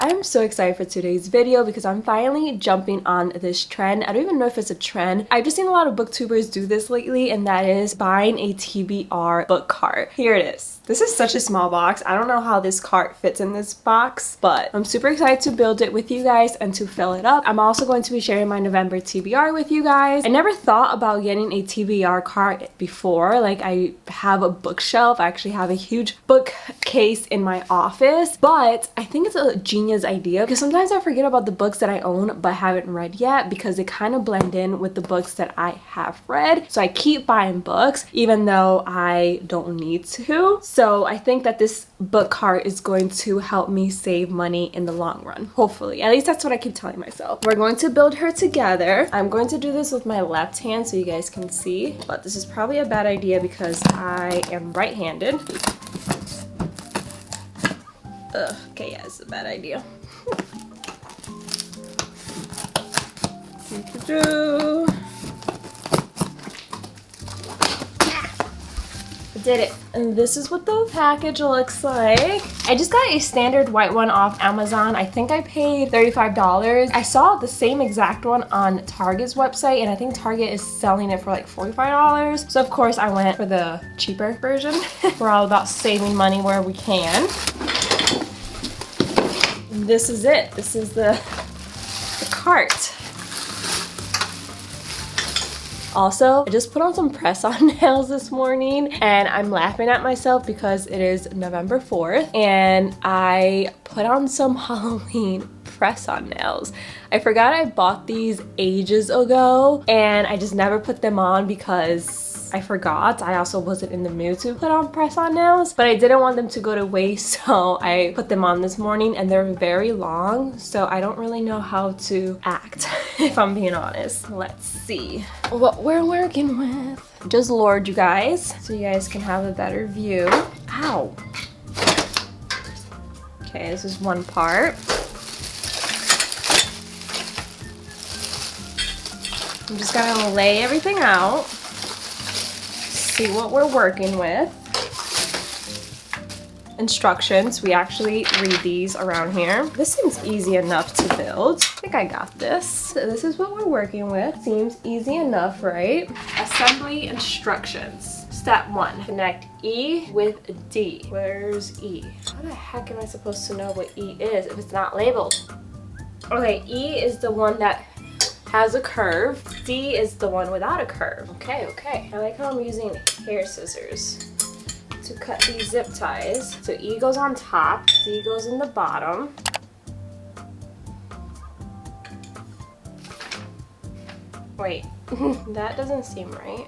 I'm so excited for today's video because I'm finally jumping on this trend. I don't even know if it's a trend. I've just seen a lot of booktubers do this lately, and that is buying a TBR book cart. Here it is. This is such a small box. I don't know how this cart fits in this box, but I'm super excited to build it with you guys and to fill it up. I'm also going to be sharing my November TBR with you guys. I never thought about getting a TBR cart before. Like, I have a bookshelf. I actually have a huge bookcase in my office, but I think it's a genius idea because sometimes I forget about the books that I own but haven't read yet because they kind of blend in with the books that I have read. So I keep buying books even though I don't need to. So I think that this book cart is going to help me save money in the long run. Hopefully. At least that's what I keep telling myself. We're going to build her together. I'm going to do this with my left hand so you guys can see, but this is probably a bad idea because I am right-handed. Ugh, okay, yeah, it's a bad idea. Did it. And this is what the package looks like. I just got a standard white one off Amazon. I think I paid $35. I saw the same exact one on Target's website, and I think Target is selling it for like $45. So of course I went for the cheaper version. We're all about saving money where we can. This is it. This is the cart. Also, I just put on some press-on nails this morning and I'm laughing at myself because it is November 4th and I put on some Halloween press-on nails. I forgot I bought these ages ago and I just never put them on because I forgot. I also wasn't in the mood to put on press-on nails, but I didn't want them to go to waste, so I put them on this morning and they're very long, so I don't really know how to act, if I'm being honest. Let's see what we're working with. Just lowered you guys so you guys can have a better view. Ow. Okay, this is one part. I'm just gonna lay everything out. See what we're working with. Instructions, we actually read these around here. This seems easy enough to build. I think I got this. So this is what we're working with. Seems easy enough, right? Assembly instructions. Step 1, connect E with D. Where's E? How the heck am I supposed to know what E is if it's not labeled? Okay, E is the one that has a curve. D is the one without a curve. Okay. I like how I'm using hair scissors to cut these zip ties. So E goes on top, D goes in the bottom. Wait, that doesn't seem right.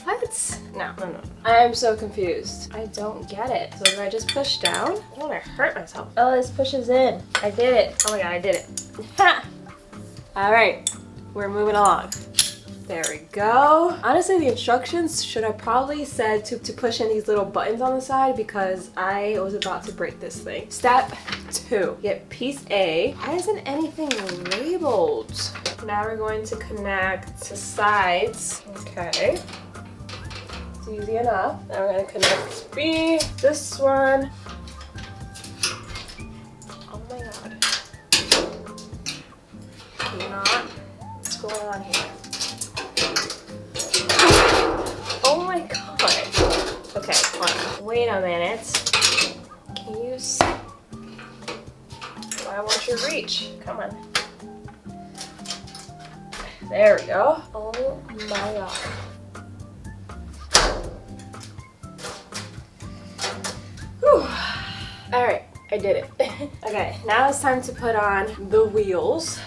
What? No. I'm so confused. I don't get it. So do I just push down? I don't want to hurt myself. Oh, this pushes in. I did it. Oh my god, I did it. Ha! Alright, we're moving along. There we go. Honestly, the instructions should have probably said to push in these little buttons on the side because I was about to break this thing. Step 2, get piece A. Why isn't anything labeled? Now we're going to connect the sides. Okay. It's easy enough. Now we're going to connect B, this one. Oh my god. Not. What's going on here? Oh my god. Okay, hold on. Wait a minute. Can you see? I want your reach. Come on. There we go. Oh my god. Alright, I did it. Okay, now it's time to put on the wheels.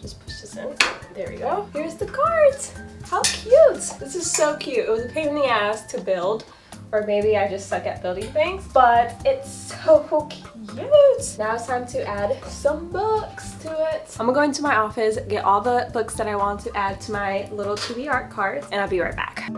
Just push this in. There we go. Here's the cart. How cute. This is so cute. It was a pain in the ass to build, or maybe I just suck at building things, but it's so cute. Now it's time to add some books to it. I'm gonna go into my office, get all the books that I want to add to my little TBR cart, and I'll be right back.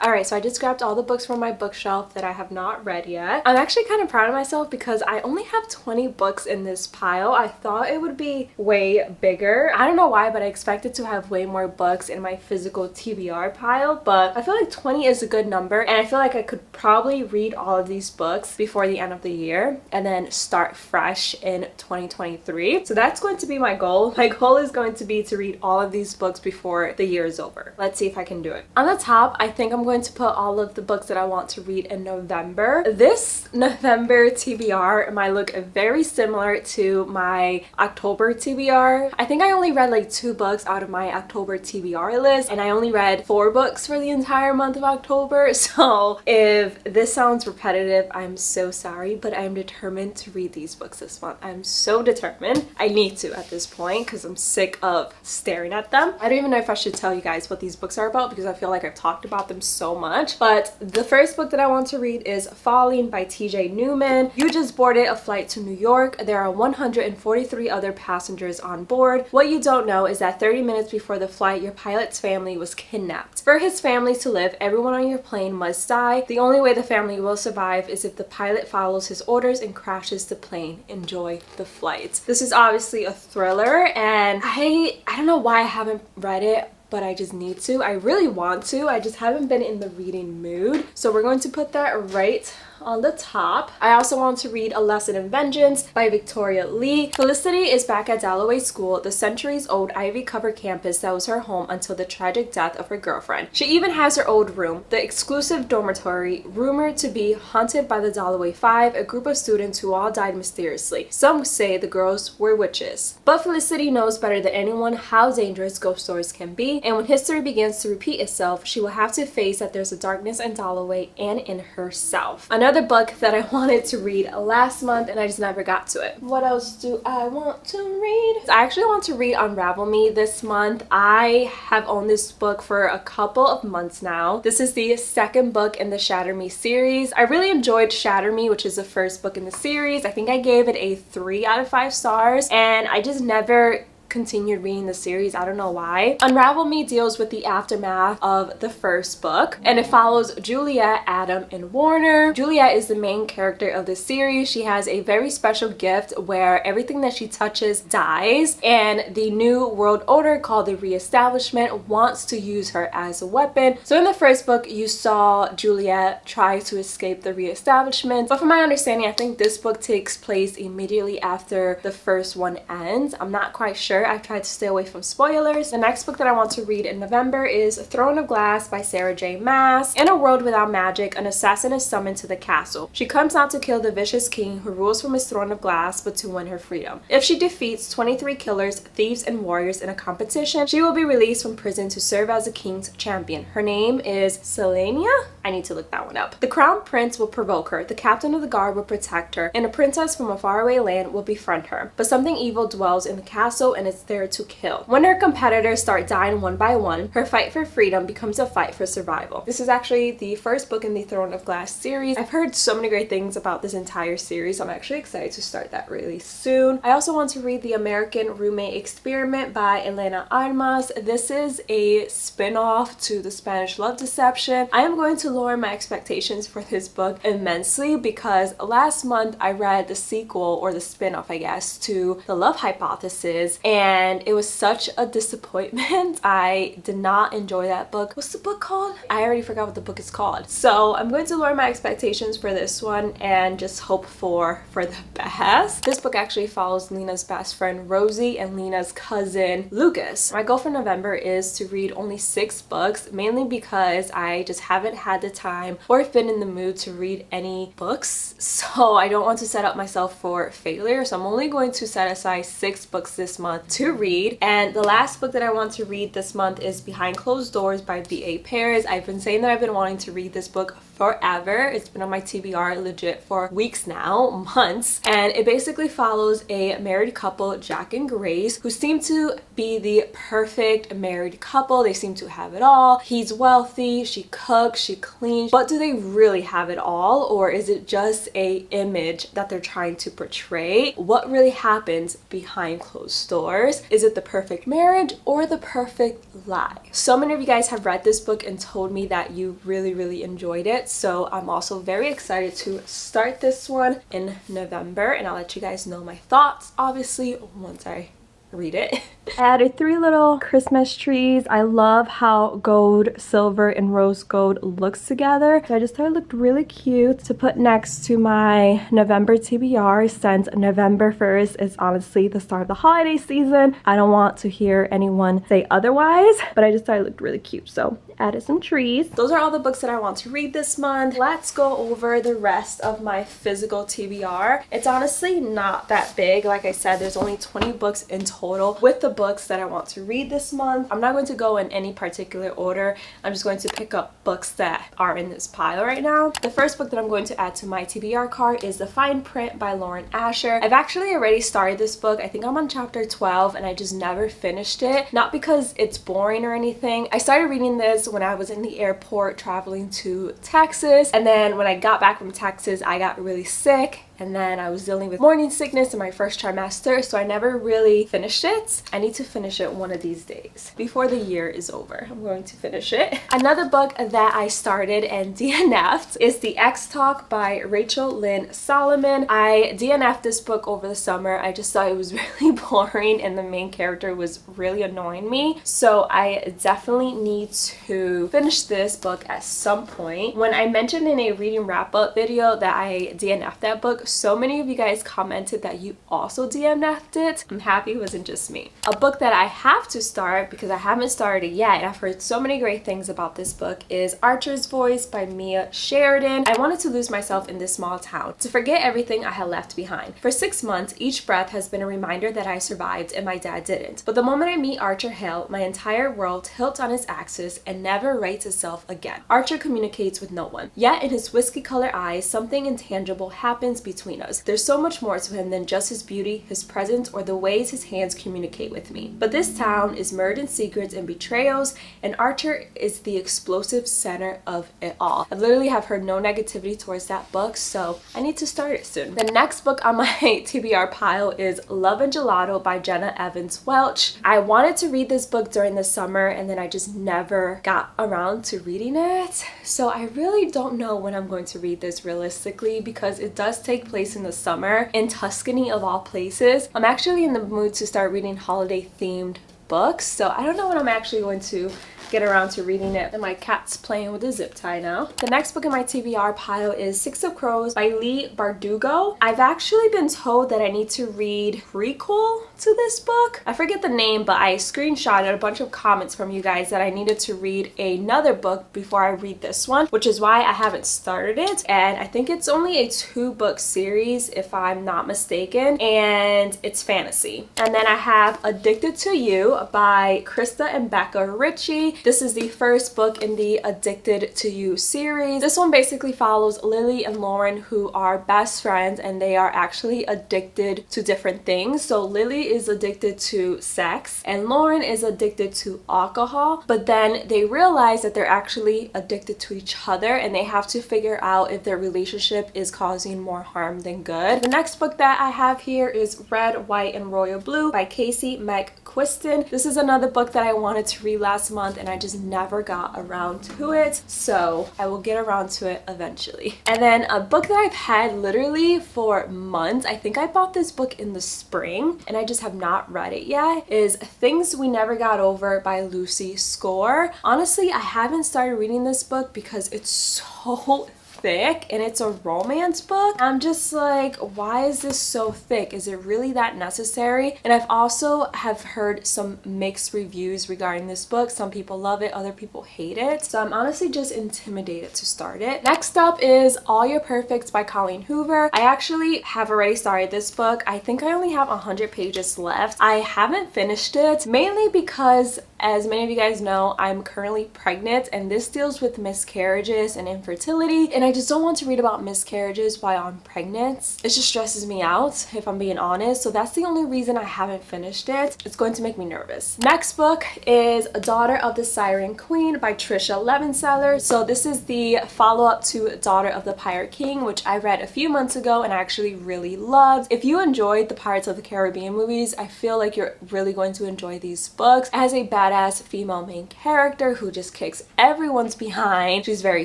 All Alright, so I just grabbed all the books from my bookshelf that I have not read yet. I'm actually kind of proud of myself because I only have 20 books in this pile. I thought it would be way bigger. I don't know why, but I expected to have way more books in my physical TBR pile, but I feel like 20 is a good number, and I feel like I could probably read all of these books before the end of the year and then start fresh in 2023. So that's going to be my goal. My goal is going to be to read all of these books before the year is over. Let's see if I can do it. On the top, I think I'm going to put all of the books that I want to read in November. This November TBR might look very similar to my October TBR. I think I only read like 2 books out of my October TBR list, and I only read 4 books for the entire month of October. So if this sounds repetitive, I'm so sorry, but I'm determined to read these books this month. I'm so determined. I need to at this point because I'm sick of staring at them. I don't even know if I should tell you guys what these books are about because I feel like I've talked about them so much. But the first book that I want to read is Falling by TJ Newman. You just boarded a flight to New York. There are 143 other passengers on board. What you don't know is that 30 minutes before the flight, your pilot's family was kidnapped. For his family to live, everyone on your plane must die. The only way the family will survive is if the pilot follows his orders and crashes the plane. Enjoy the flight. This is obviously a thriller, and I don't know why I haven't read it, but I just need to. I really want to. I just haven't been in the reading mood. So we're going to put that right on the top. I also want to read A Lesson in Vengeance by Victoria Lee. Felicity is back at Dalloway School, the centuries-old ivy-covered campus that was her home until the tragic death of her girlfriend. She even has her old room, the exclusive dormitory, rumored to be haunted by the Dalloway Five, a group of students who all died mysteriously. Some say the girls were witches. But Felicity knows better than anyone how dangerous ghost stories can be, and when history begins to repeat itself, she will have to face that there's a darkness in Dalloway and in herself. Another book that I wanted to read last month and I just never got to it. What else do I want to read? I actually want to read Unravel Me this month. I have owned this book for a couple of months now. This is the second book in the Shatter Me series. I really enjoyed Shatter Me, which is the first book in the series. I think I gave it a 3 out of 5 stars, and I just never continued reading the series. I don't know why. Unravel Me deals with the aftermath of the first book, and it follows Juliet, Adam, and Warner. Juliet is the main character of the series. She has a very special gift where everything that she touches dies, and the new world order called the Reestablishment wants to use her as a weapon. So in the first book, you saw Juliet try to escape the Reestablishment, but from my understanding, I think this book takes place immediately after the first one ends. I'm not quite sure. I've tried to stay away from spoilers. The next book that I want to read in November is Throne of Glass by Sarah J. Maas. In a world without magic, an assassin is summoned to the castle. She comes out to kill the vicious king who rules from his throne of glass, but to win her freedom. If she defeats 23 killers, thieves, and warriors in a competition, she will be released from prison to serve as a king's champion. Her name is Selenia? I need to look that one up. The crown prince will provoke her, the captain of the guard will protect her, and a princess from a faraway land will befriend her. But something evil dwells in the castle and is there to kill. When her competitors start dying one by one, her fight for freedom becomes a fight for survival. This is actually the first book in the Throne of Glass series. I've heard so many great things about this entire series. I'm actually excited to start that really soon. I also want to read The American Roommate Experiment by Elena Armas. This is a spin-off to The Spanish Love Deception. I am going to lower my expectations for this book immensely because last month I read the sequel, or the spin-off I guess, to The Love Hypothesis, and it was such a disappointment. I did not enjoy that book. What's the book called? I already forgot what the book is called. So I'm going to lower my expectations for this one and just hope for the best. This book actually follows Lena's best friend Rosie and Lena's cousin Lucas. My goal for November is to read only 6 books, mainly because I just haven't had the time or been in the mood to read any books. So I don't want to set up myself for failure. So I'm only going to set aside 6 books this month to read. And the last book that I want to read this month is Behind Closed Doors by B.A. Paris. I've been saying that I've been wanting to read this book forever. It's been on my TBR legit for weeks now, months, and it basically follows a married couple, Jack and Grace, who seem to be the perfect married couple. They seem to have it all. He's wealthy, she cooks, she cleans, but do they really have it all, or is it just a image that they're trying to portray? What really happens behind closed doors? yours? Is it the perfect marriage or the perfect lie? So many of you guys have read this book and told me that you really enjoyed it, so I'm also very excited to start this one in November, and I'll let you guys know my thoughts obviously once I read it. I added 3 little Christmas trees. I love how gold, silver, and rose gold looks together. So I just thought it looked really cute to put next to my November TBR, since November 1st is honestly the start of the holiday season. I don't want to hear anyone say otherwise, but I just thought it looked really cute. So added some trees. Those are all the books that I want to read this month. Let's go over the rest of my physical TBR. It's honestly not that big. Like I said, there's only 20 books in total with the books that I want to read this month. I'm not going to go in any particular order. I'm just going to pick up books that are in this pile right now. The first book that I'm going to add to my TBR card is The Fine Print by Lauren Asher. I've actually already started this book. I think I'm on chapter 12 and I just never finished it. Not because it's boring or anything. I started reading this when I was in the airport traveling to Texas, and then when I got back from Texas I got really sick, and then I was dealing with morning sickness in my first trimester, so I never really finished it. I need to finish it one of these days. Before the year is over, I'm going to finish it. Another book that I started and DNF'd is The X Talk by Rachel Lynn Solomon. I DNF'd this book over the summer. I just thought it was really boring and the main character was really annoying me. So I definitely need to finish this book at some point. When I mentioned in a reading wrap-up video that I DNF'd that book, so many of you guys commented that you also DNF'd it. I'm happy it wasn't just me. A book that I have to start because I haven't started it yet and I've heard so many great things about this book is Archer's Voice by Mia Sheridan. I wanted to lose myself in this small town, to forget everything I had left behind. For 6 months, each breath has been a reminder that I survived and my dad didn't. But the moment I meet Archer Hale, my entire world tilts on its axis and never rights itself again. Archer communicates with no one. Yet in his whiskey-colored eyes, something intangible happens between us. There's so much more to him than just his beauty, his presence, or the ways his hands communicate with me. But this town is mired in secrets and betrayals, and Archer is the explosive center of it all. I literally have heard no negativity towards that book, so I need to start it soon. The next book on my TBR pile is Love and Gelato by Jenna Evans Welch. I wanted to read this book during the summer and then I just never got around to reading it. So I really don't know when I'm going to read this realistically because it does take place in the summer in Tuscany of all places. I'm actually in the mood to start reading holiday themed books, so I don't know when I'm actually going to get around to reading it. And my cat's playing with a zip tie now. The next book in my TBR pile is Six of Crows by Leigh Bardugo. I've actually been told that I need to read prequel to this book. I forget the name, but I screenshotted a bunch of comments from you guys that I needed to read another book before I read this one, which is why I haven't started it. And I think it's only a 2-book series if I'm not mistaken, and it's fantasy. And then I have Addicted to You by Krista and Becca Ritchie. This is the first book in the Addicted to You series. This one basically follows Lily and Lauren, who are best friends, and they are actually addicted to different things. So Lily is addicted to sex and Lauren is addicted to alcohol, but then they realize that they're actually addicted to each other and they have to figure out if their relationship is causing more harm than good. The next book that I have here is Red, White, and Royal Blue by Casey McQuiston. This is another book that I wanted to read last month and I just never got around to it, so I will get around to it eventually. And then a book that I've had literally for months, I think I bought this book in the spring and I just have not read it yet, is Things We Never Got Over by Lucy Score. Honestly, I haven't started reading this book because it's so thick and it's a romance book. I'm just like, why is this so thick? Is it really that necessary? And I've also have heard some mixed reviews regarding this book. Some people love it, other people hate it. So I'm honestly just intimidated to start it. Next up is All Your Perfects by Colleen Hoover. I actually have already started this book. I think I only have 100 pages left. I haven't finished it mainly because As many of you guys know, I'm currently pregnant, and this deals with miscarriages and infertility, and I just don't want to read about miscarriages while I'm pregnant. It just stresses me out, if I'm being honest, so that's the only reason I haven't finished it. It's going to make me nervous. Next book is Daughter of the Siren Queen by Trisha Levenseller. So this is the follow-up to Daughter of the Pirate King, which I read a few months ago and I actually really loved. If you enjoyed the Pirates of the Caribbean movies, I feel like you're really going to enjoy these books. It has a badass female main character who just kicks everyone's behind. She's very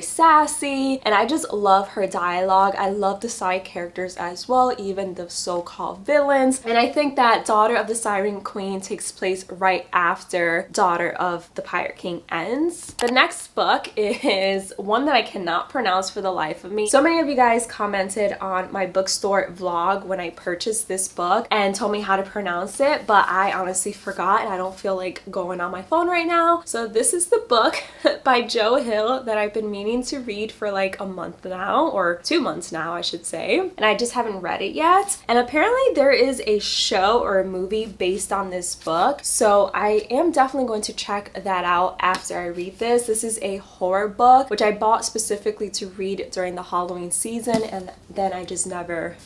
sassy, and I just love her dialogue. I love the side characters as well, even the so-called villains. And I think that Daughter of the Siren Queen takes place right after Daughter of the Pirate King ends. The next book is one that I cannot pronounce for the life of me. So many of you guys commented on my bookstore vlog when I purchased this book and told me how to pronounce it, but I honestly forgot and I don't feel like going on my phone right now. So this is the book by Joe Hill that I've been meaning to read for like a month now, or 2 months now I should say, and I just haven't read it yet. And apparently there is a show or a movie based on this book, so I am definitely going to check that out after I read this. This is a horror book which I bought specifically to read during the Halloween season, and then I just never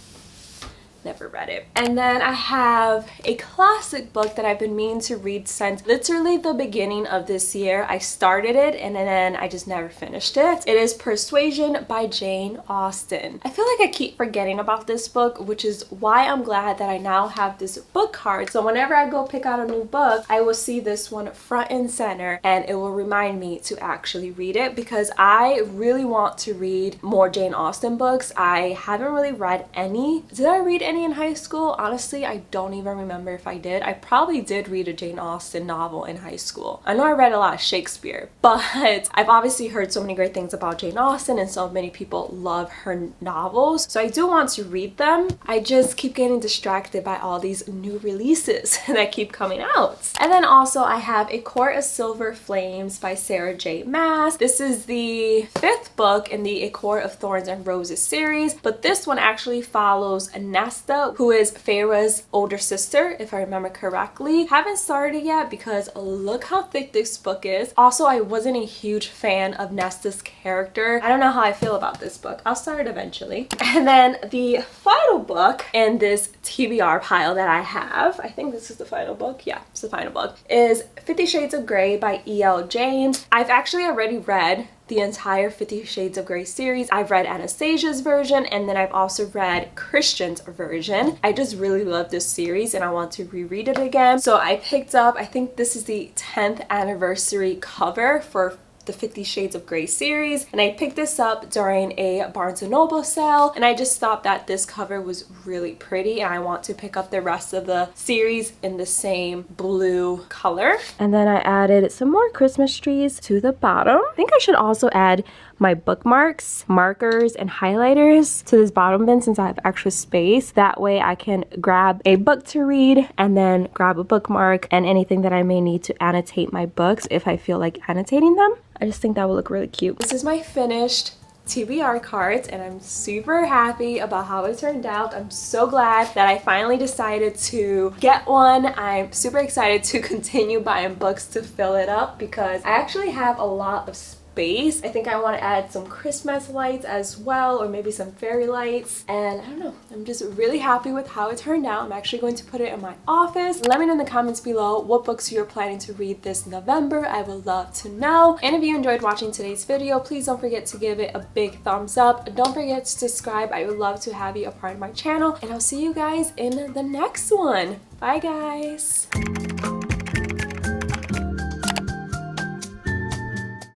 read it. And then I have a classic book that I've been meaning to read since literally the beginning of this year. I started it and then I just never finished it. It is Persuasion by Jane Austen. I feel like I keep forgetting about this book, which is why I'm glad that I now have this book card. So whenever I go pick out a new book, I will see this one front and center and it will remind me to actually read it, because I really want to read more Jane Austen books. I haven't really read any. Did I read any in high school? Honestly, I don't even remember if I did. I probably did read a Jane Austen novel in high school. I know I read a lot of Shakespeare, but I've obviously heard so many great things about Jane Austen and so many people love her novels, so I do want to read them. I just keep getting distracted by all these new releases that keep coming out. And then also I have A Court of Silver Flames by Sarah J. Maas. This is the 5th book in the A Court of Thorns and Roses series, but this one actually follows Nesta, who is Feyre's older sister, if I remember correctly. Haven't started it yet because look how thick this book is. Also, I wasn't a huge fan of Nesta's character. I don't know how I feel about this book. I'll start it eventually. And then the final book in this TBR pile that I have, I think this is the final book. Yeah, it's the final book, is 50 Shades of Grey by E.L. James. I've actually already read the entire 50 Shades of Grey series. I've read Anastasia's version, and then I've also read Christian's version. I just really love this series and I want to reread it again. So I picked up, I think this is the 10th anniversary cover for the 50 Shades of Grey series, and I picked this up during a Barnes & Noble sale, and I just thought that this cover was really pretty and I want to pick up the rest of the series in the same blue color. And then I added some more Christmas trees to the bottom. I think I should also add my bookmarks, markers, and highlighters to this bottom bin since I have extra space. That way I can grab a book to read and then grab a bookmark and anything that I may need to annotate my books if I feel like annotating them. I just think that will look really cute. This is my finished TBR cards and I'm super happy about how it turned out. I'm so glad that I finally decided to get one. I'm super excited to continue buying books to fill it up because I actually have a lot of space. I think I want to add some Christmas lights as well, or maybe some fairy lights, and I don't know, I'm just really happy with how it turned out. I'm actually going to put it in my office. Let me know in the comments below what books you're planning to read this November. I would love to know. And if you enjoyed watching today's video, please don't forget to give it a big thumbs up. Don't forget to subscribe. I would love to have you a part of my channel, and I'll see you guys in the next one. Bye guys.